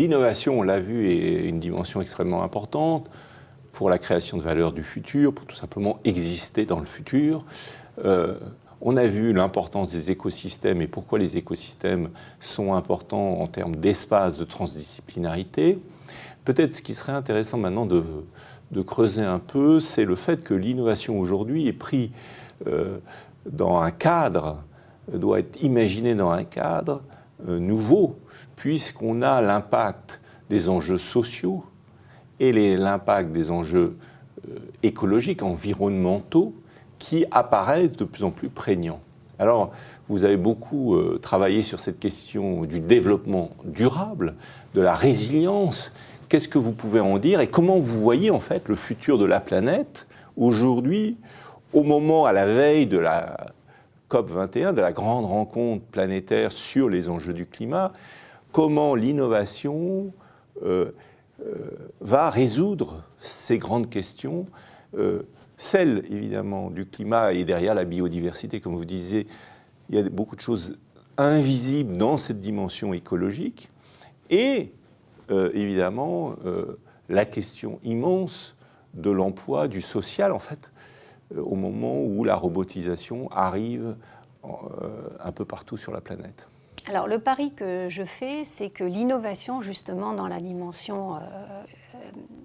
l'innovation, on l'a vu, est une dimension extrêmement importante pour la création de valeur du futur, pour tout simplement exister dans le futur. On a vu l'importance des écosystèmes et pourquoi les écosystèmes sont importants en termes d'espace de transdisciplinarité. Peut-être ce qui serait intéressant maintenant de creuser un peu, c'est le fait que l'innovation aujourd'hui est prise dans un cadre, doit être imaginée dans un cadre nouveau, puisqu'on a l'impact des enjeux sociaux et l'impact des enjeux écologiques, environnementaux, qui apparaissent de plus en plus prégnants. Alors, vous avez beaucoup travaillé sur cette question du développement durable, de la résilience. Qu'est-ce que vous pouvez en dire et comment vous voyez en fait le futur de la planète aujourd'hui, au moment, à la veille de la COP21, de la grande rencontre planétaire sur les enjeux du climat, comment l'innovation va résoudre ces grandes questions, celle évidemment du climat et derrière la biodiversité, comme vous disiez, il y a beaucoup de choses invisibles dans cette dimension écologique, et évidemment la question immense de l'emploi, du social en fait, au moment où la robotisation arrive un peu partout sur la planète. Alors le pari que je fais, c'est que l'innovation justement dans la dimension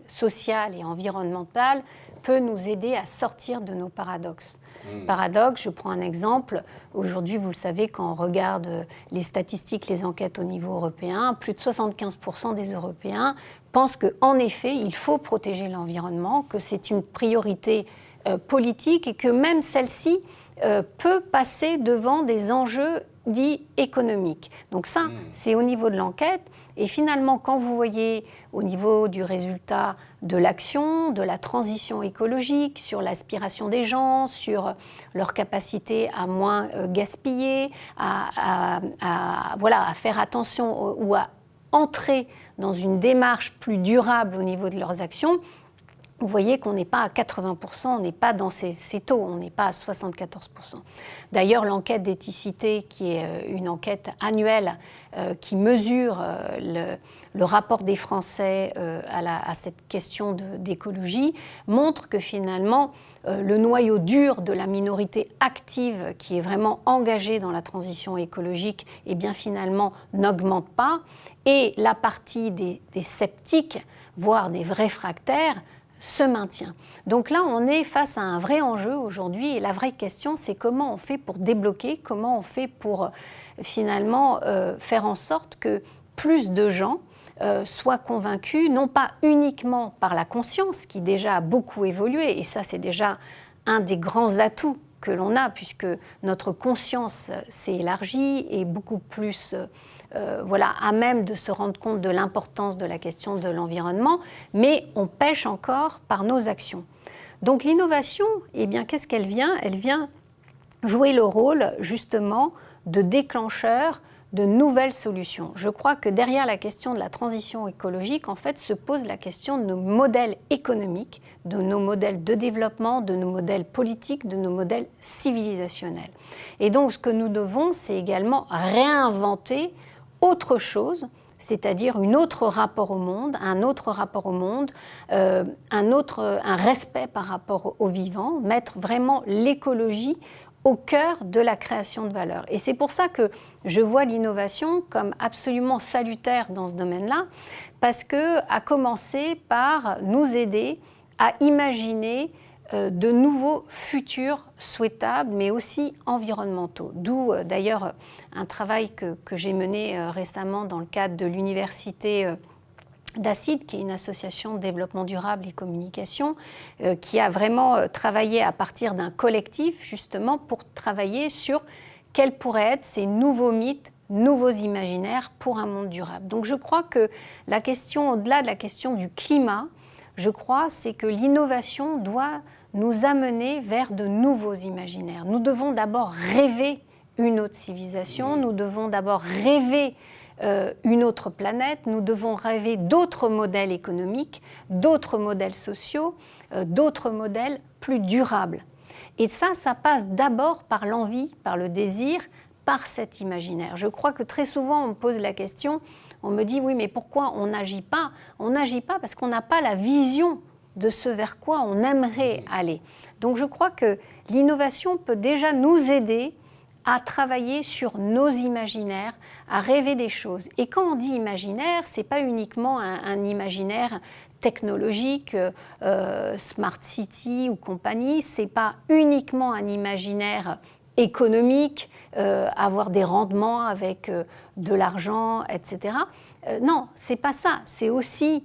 sociale et environnementale peut nous aider à sortir de nos paradoxes. Paradoxe, je prends un exemple. Aujourd'hui, vous le savez, quand on regarde les statistiques, les enquêtes au niveau européen, plus de 75% des Européens pensent qu'en effet, il faut protéger l'environnement, que c'est une priorité politique et que même celle-ci peut passer devant des enjeux dits économiques. Donc ça, c'est au niveau de l'enquête. Et finalement, quand vous voyez au niveau du résultat de l'action, de la transition écologique, sur l'aspiration des gens, sur leur capacité à moins gaspiller, à faire attention ou à entrer dans une démarche plus durable au niveau de leurs actions, vous voyez qu'on n'est pas à 80%, on n'est pas dans ces taux, on n'est pas à 74%. D'ailleurs, l'enquête d'éthicité, qui est une enquête annuelle qui mesure le rapport des Français à cette question d'écologie, montre que finalement, le noyau dur de la minorité active qui est vraiment engagée dans la transition écologique, eh bien finalement n'augmente pas, et la partie des sceptiques, voire des réfractaires, se maintient. Donc là, on est face à un vrai enjeu aujourd'hui, et la vraie question, c'est comment on fait pour débloquer, comment on fait pour finalement faire en sorte que plus de gens soient convaincus, non pas uniquement par la conscience, qui déjà a beaucoup évolué, et ça c'est déjà un des grands atouts que l'on a, puisque notre conscience s'est élargie et beaucoup plus à même de se rendre compte de l'importance de la question de l'environnement, mais on pêche encore par nos actions. Donc l'innovation, eh bien, qu'est-ce qu'elle vient ? Elle vient jouer le rôle justement de déclencheur de nouvelles solutions. Je crois que derrière la question de la transition écologique, en fait, se pose la question de nos modèles économiques, de nos modèles de développement, de nos modèles politiques, de nos modèles civilisationnels. Et donc, ce que nous devons, c'est également réinventer autre chose, c'est-à-dire un autre rapport au monde, un respect par rapport au vivant, mettre vraiment l'écologie au cœur de la création de valeur. Et c'est pour ça que je vois l'innovation comme absolument salutaire dans ce domaine-là, parce qu'à commencer par nous aider à imaginer de nouveaux futurs souhaitables, mais aussi environnementaux. D'où d'ailleurs un travail que j'ai mené récemment dans le cadre de l'université d'Acide, qui est une association de développement durable et communication, qui a vraiment travaillé à partir d'un collectif, justement, pour travailler sur quels pourraient être ces nouveaux mythes, nouveaux imaginaires pour un monde durable. Donc je crois que la question, au-delà de la question du climat, je crois, c'est que l'innovation doit nous amener vers de nouveaux imaginaires. Nous devons d'abord rêver une autre civilisation, nous devons d'abord rêver une autre planète, nous devons rêver d'autres modèles économiques, d'autres modèles sociaux, d'autres modèles plus durables. Et ça passe d'abord par l'envie, par le désir, par cet imaginaire. Je crois que très souvent on me pose la question, On me dit, oui, mais pourquoi on n'agit pas? On n'agit pas parce qu'on n'a pas la vision de ce vers quoi on aimerait aller. Donc je crois que l'innovation peut déjà nous aider à travailler sur nos imaginaires, à rêver des choses. Et quand on dit imaginaire, ce n'est pas uniquement un imaginaire technologique, Smart City ou compagnie, ce n'est pas uniquement un imaginaire économique, avoir des rendements avec de l'argent, etc. Non, ce n'est pas ça. C'est aussi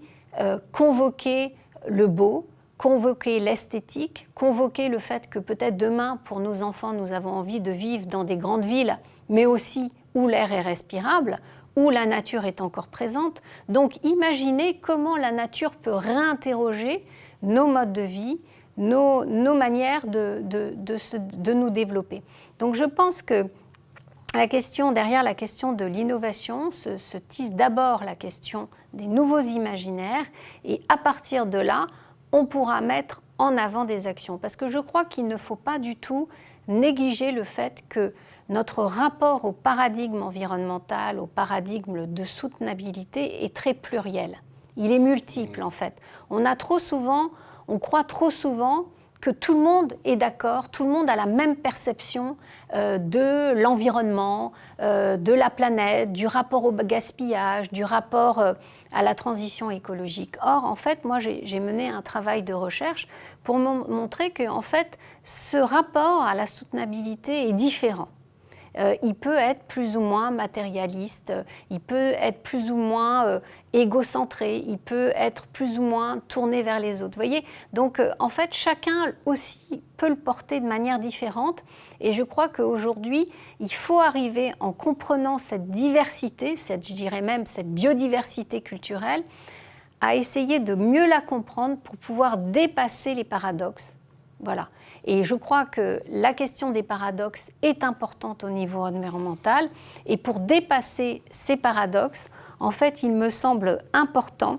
convoquer le beau, convoquer l'esthétique, convoquer le fait que peut-être demain, pour nos enfants, nous avons envie de vivre dans des grandes villes, mais aussi où l'air est respirable, où la nature est encore présente. Donc imaginez comment la nature peut réinterroger nos modes de vie, nos manières de nous développer. Donc je pense que derrière la question de l'innovation se tisse d'abord la question des nouveaux imaginaires, et à partir de là, on pourra mettre en avant des actions. Parce que je crois qu'il ne faut pas du tout négliger le fait que notre rapport au paradigme environnemental, au paradigme de soutenabilité est très pluriel. Il est multiple en fait. On croit trop souvent que tout le monde est d'accord, tout le monde a la même perception de l'environnement, de la planète, du rapport au gaspillage, du rapport à la transition écologique. Or, en fait, moi, j'ai mené un travail de recherche pour montrer que, en fait, ce rapport à la soutenabilité est différent. Il peut être plus ou moins matérialiste, il peut être plus ou moins égocentré, il peut être plus ou moins tourné vers les autres. Vous voyez ? Donc, en fait, chacun aussi peut le porter de manière différente. Et je crois qu'aujourd'hui, il faut arriver, en comprenant cette diversité, je dirais même cette biodiversité culturelle, à essayer de mieux la comprendre pour pouvoir dépasser les paradoxes. Voilà. Et je crois que la question des paradoxes est importante au niveau environnemental. Et pour dépasser ces paradoxes, en fait, il me semble important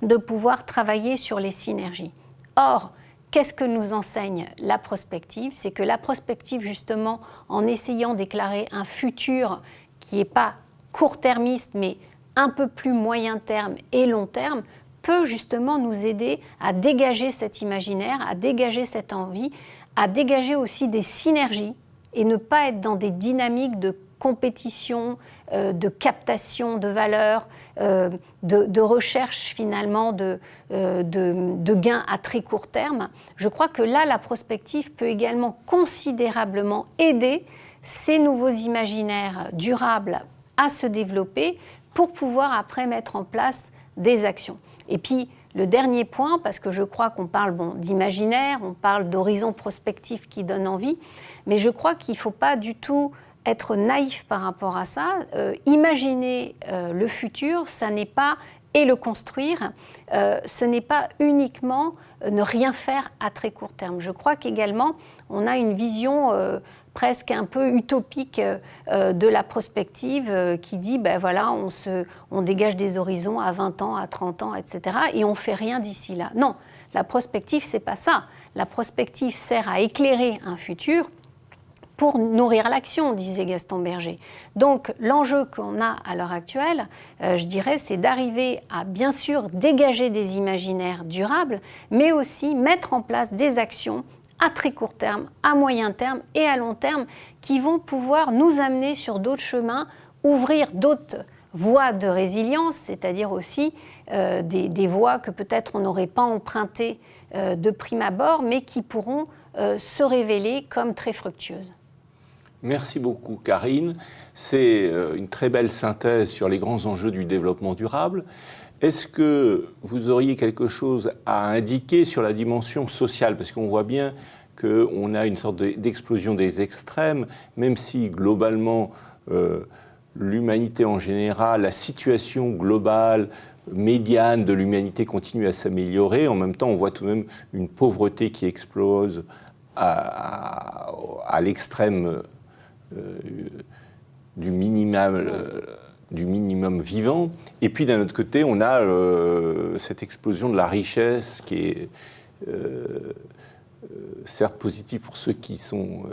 de pouvoir travailler sur les synergies. Or, qu'est-ce que nous enseigne la prospective? C'est que la prospective, justement, en essayant d'éclairer un futur qui n'est pas court-termiste, mais un peu plus moyen terme et long terme, peut justement nous aider à dégager cet imaginaire, à dégager cette envie, à dégager aussi des synergies et ne pas être dans des dynamiques de compétition, de captation de valeur, de recherche finalement de gains à très court terme. Je crois que là, la prospective peut également considérablement aider ces nouveaux imaginaires durables à se développer pour pouvoir après mettre en place des actions. Et puis, le dernier point, parce que je crois qu'on parle d'imaginaire, on parle d'horizon prospectif qui donne envie, mais je crois qu'il ne faut pas du tout être naïf par rapport à ça. Imaginer le futur, ça n'est pas, et le construire, ce n'est pas uniquement ne rien faire à très court terme. Je crois qu'également, on a une vision presque un peu utopique de la prospective qui dit, ben voilà, on dégage des horizons à 20 ans, à 30 ans, etc. et on ne fait rien d'ici là. Non, la prospective, ce n'est pas ça. La prospective sert à éclairer un futur pour nourrir l'action, disait Gaston Berger. Donc, l'enjeu qu'on a à l'heure actuelle, je dirais, c'est d'arriver à, bien sûr, dégager des imaginaires durables, mais aussi mettre en place des actions à très court terme, à moyen terme et à long terme, qui vont pouvoir nous amener sur d'autres chemins, ouvrir d'autres voies de résilience, c'est-à-dire aussi des voies que peut-être on n'aurait pas empruntées de prime abord, mais qui pourront se révéler comme très fructueuses. Merci beaucoup, Karine. C'est une très belle synthèse sur les grands enjeux du développement durable. Est-ce que vous auriez quelque chose à indiquer sur la dimension sociale? Parce qu'on voit bien qu'on a une sorte d'explosion des extrêmes, même si globalement l'humanité en général, la situation globale, médiane de l'humanité continue à s'améliorer. En même temps, on voit tout de même une pauvreté qui explose à l'extrême du minimum vivant. Et puis d'un autre côté, on a cette explosion de la richesse qui est certes positif pour ceux qui sont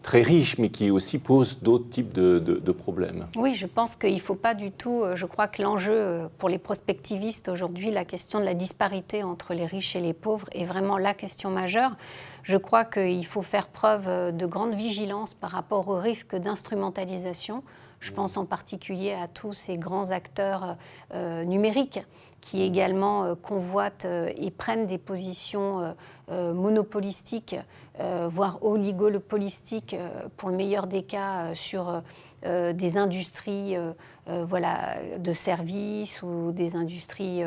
très riches, mais qui aussi posent d'autres types de problèmes. Oui, je pense qu'il ne faut pas du tout, je crois que l'enjeu pour les prospectivistes aujourd'hui, la question de la disparité entre les riches et les pauvres est vraiment la question majeure. Je crois qu'il faut faire preuve de grande vigilance par rapport au risque d'instrumentalisation. Je pense en particulier à tous ces grands acteurs numériques qui également convoitent et prennent des positions monopolistiques, voire oligopolistiques, pour le meilleur des cas, sur des industries de services ou des industries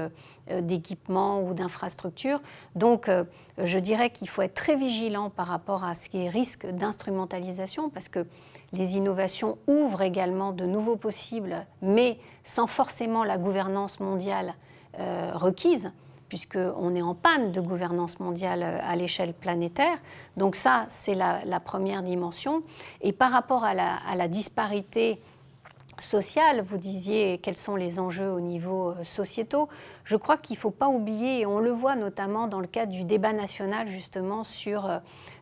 d'équipement ou d'infrastructures. Donc, je dirais qu'il faut être très vigilant par rapport à ce qui est risque d'instrumentalisation, parce que les innovations ouvrent également de nouveaux possibles, mais sans forcément la gouvernance mondiale requise, puisqu'on est en panne de gouvernance mondiale à l'échelle planétaire. Donc ça, c'est la première dimension. Et par rapport à la disparité sociale, vous disiez quels sont les enjeux au niveau sociétaux. Je crois qu'il ne faut pas oublier, et on le voit notamment dans le cadre du débat national justement sur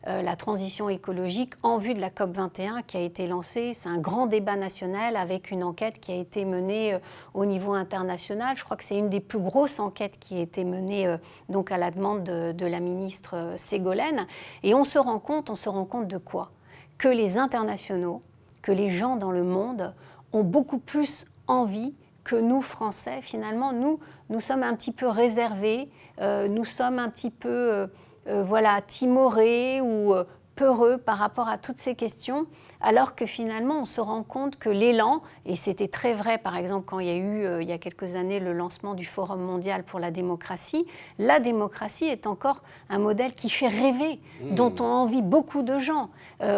la transition écologique en vue de la COP21 qui a été lancée. C'est un grand débat national avec une enquête qui a été menée au niveau international. Je crois que c'est une des plus grosses enquêtes qui a été menée donc à la demande de la ministre Ségolène. Et on se rend compte de quoi? Que les internationaux, que les gens dans le monde ont beaucoup plus envie que nous, Français. Finalement, nous sommes un petit peu réservés, nous sommes un petit peu timorés ou peureux par rapport à toutes ces questions, alors que finalement, on se rend compte que l'élan, et c'était très vrai par exemple quand il y a eu, il y a quelques années, le lancement du Forum mondial pour la démocratie, la démocratie est encore un modèle qui fait rêver, dont ont envie beaucoup de gens.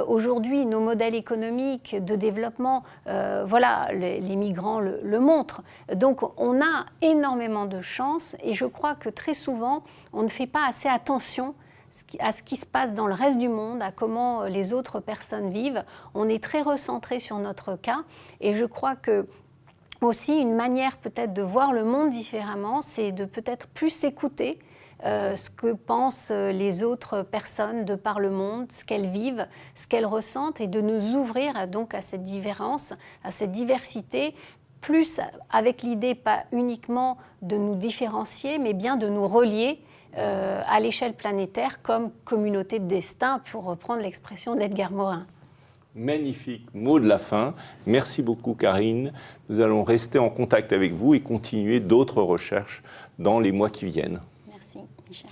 Aujourd'hui, nos modèles économiques de développement, les migrants le montrent. Donc, on a énormément de chance et je crois que très souvent, on ne fait pas assez attention à ce qui se passe dans le reste du monde, à comment les autres personnes vivent. On est très recentré sur notre cas et je crois que aussi une manière peut-être de voir le monde différemment, c'est de peut-être plus écouter ce que pensent les autres personnes de par le monde, ce qu'elles vivent, ce qu'elles ressentent et de nous ouvrir donc à cette différence, à cette diversité, plus avec l'idée pas uniquement de nous différencier, mais bien de nous relier à l'échelle planétaire comme communauté de destin, pour reprendre l'expression d'Edgar Morin. Magnifique mot de la fin. Merci beaucoup, Karine. Nous allons rester en contact avec vous et continuer d'autres recherches dans les mois qui viennent. Merci, Michel.